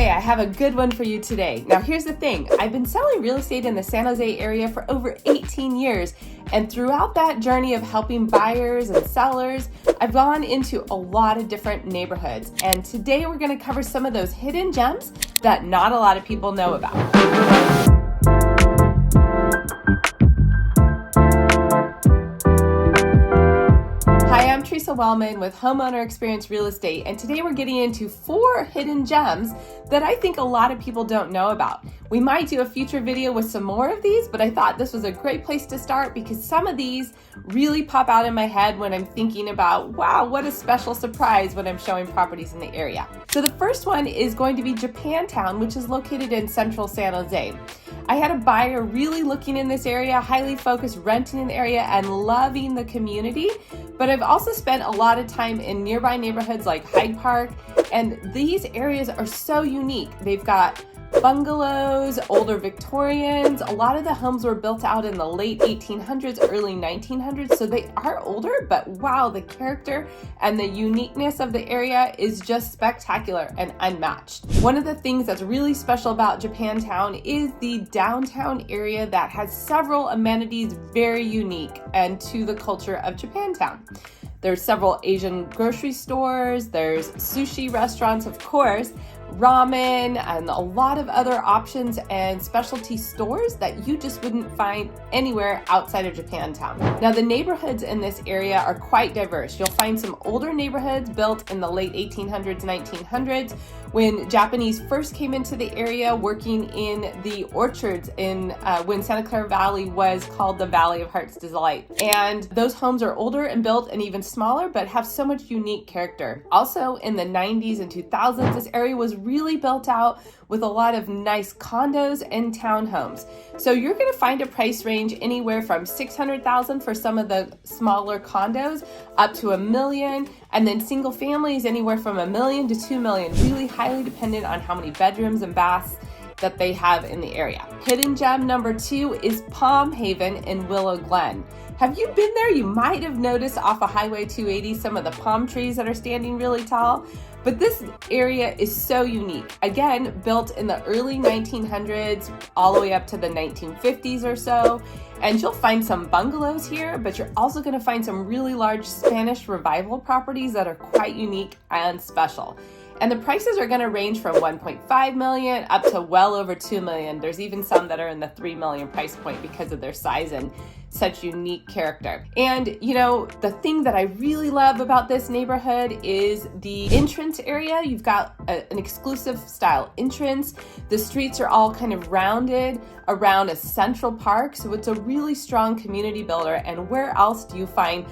Okay, I have a good one for you today. Now here's the thing, I've been selling real estate in the San Jose area for over 18 years, and throughout that journey of helping buyers and sellers, I've gone into a lot of different neighborhoods, and today we're going to cover some of those hidden gems that not a lot of people know about. I'm Theresa Wellman with Homeowner Experience Real Estate, and today we're getting into 4 hidden gems that I think a lot of people don't know about. We might do a future video with some more of these, but I thought this was a great place to start because some of these really pop out in my head when I'm thinking about, wow, what a special surprise when I'm showing properties in the area. So the first one is going to be Japantown, which is located in central San Jose. I had a buyer really looking in this area, highly focused, renting in the area and loving the community, but I've also spent a lot of time in nearby neighborhoods like Hyde Park, and these areas are so unique. They've got bungalows, older Victorians. A lot of the homes were built out in the late 1800s, early 1900s, so they are older, but wow, the character and the uniqueness of the area is just spectacular and unmatched. One of the things that's really special about Japantown is the downtown area that has several amenities very unique and to the culture of Japantown. There's several Asian grocery stores, there's sushi restaurants, of course, ramen, and a lot of other options and specialty stores that you just wouldn't find anywhere outside of Japantown. Now, the neighborhoods in this area are quite diverse. You'll find some older neighborhoods built in the late 1800s, 1900s, when Japanese first came into the area working in the orchards in when Santa Clara Valley was called the Valley of Heart's Delight. And those homes are older and built and even smaller, but have so much unique character. Also in the 90s and 2000s, this area was really built out with a lot of nice condos and townhomes. So you're gonna find a price range anywhere from $600,000 for some of the smaller condos up to $1 million, and then single families anywhere from $1 million to $2 million, really highly dependent on how many bedrooms and baths that they have in the area. Hidden gem number 2 is Palm Haven in Willow Glen. Have you been there? You might have noticed off of Highway 280 some of the palm trees that are standing really tall. But this area is so unique. Again, built in the early 1900s all the way up to the 1950s or so. And you'll find some bungalows here, but you're also going to find some really large Spanish revival properties that are quite unique and special. And the prices are going to range from $1.5 million up to well over $2 million. There's even some that are in the $3 million price point because of their size and such unique character. And you know, the thing that I really love about this neighborhood is the entrance area. You've got an exclusive style entrance. The streets are all kind of rounded around a central park, so it's a really strong community builder. And where else do you find,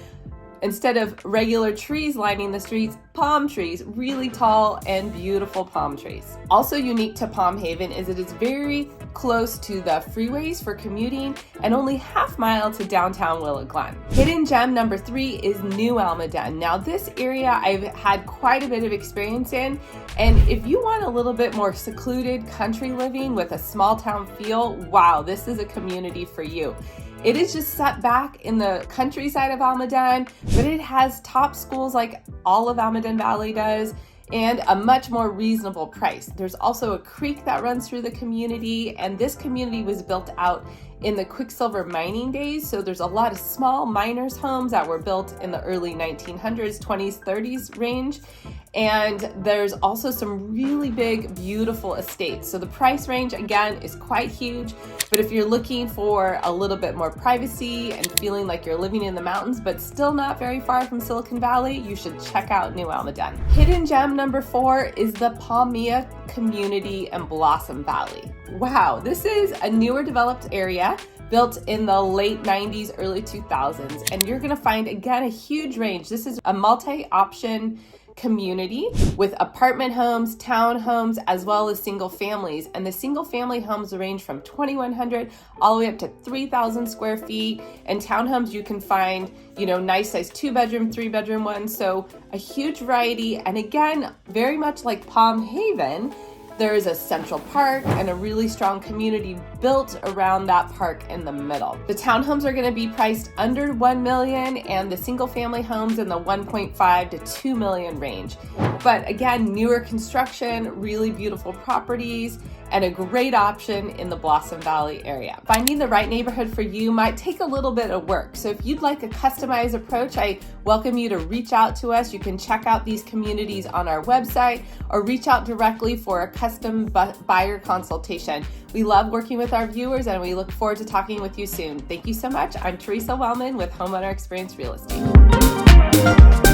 instead of regular trees lining the streets, palm trees, really tall and beautiful palm trees. Also unique to Palm Haven is it is very close to the freeways for commuting and only half-mile to downtown Willow Glen. Hidden gem number 3 is New Aladen. Now this area I've had quite a bit of experience in, and if you want a little bit more secluded country living with a small town feel, wow, this is a community for you. It is just set back in the countryside of Aladen, but it has top schools like all of Aladen Valley does, and a much more reasonable price. There's also a creek that runs through the community, and this community was built out in the Quicksilver mining days, so there's a lot of small miners' homes that were built in the early 1900s, 20s, 30s range, and there's also some really big, beautiful estates. So the price range, again, is quite huge, but if you're looking for a little bit more privacy and feeling like you're living in the mountains, but still not very far from Silicon Valley, you should check out New Aladen. Hidden gem number 4 is the Palmilla Community and Blossom Valley. Wow, this is a newer developed area built in the late 90s, early 2000s, and you're gonna find, again, a huge range. This is a multi-option community with apartment homes, townhomes, as well as single families. And the single family homes range from 2,100 all the way up to 3,000 square feet. And townhomes, you can find, you know, nice size 2-bedroom, 3-bedroom ones. So a huge variety. And again, very much like Palm Haven, There is a central park and a really strong community built around that park in the middle. The townhomes are going to be priced under $1 million and the single family homes in the $1.5 to $2 million range. But again, newer construction, really beautiful properties, and a great option in the Blossom Valley area. Finding the right neighborhood for you might take a little bit of work. So if you'd like a customized approach, I welcome you to reach out to us. You can check out these communities on our website or reach out directly for a custom buyer consultation. We love working with our viewers and we look forward to talking with you soon. Thank you so much. I'm Theresa Wellman with Homeowner Experience Real Estate.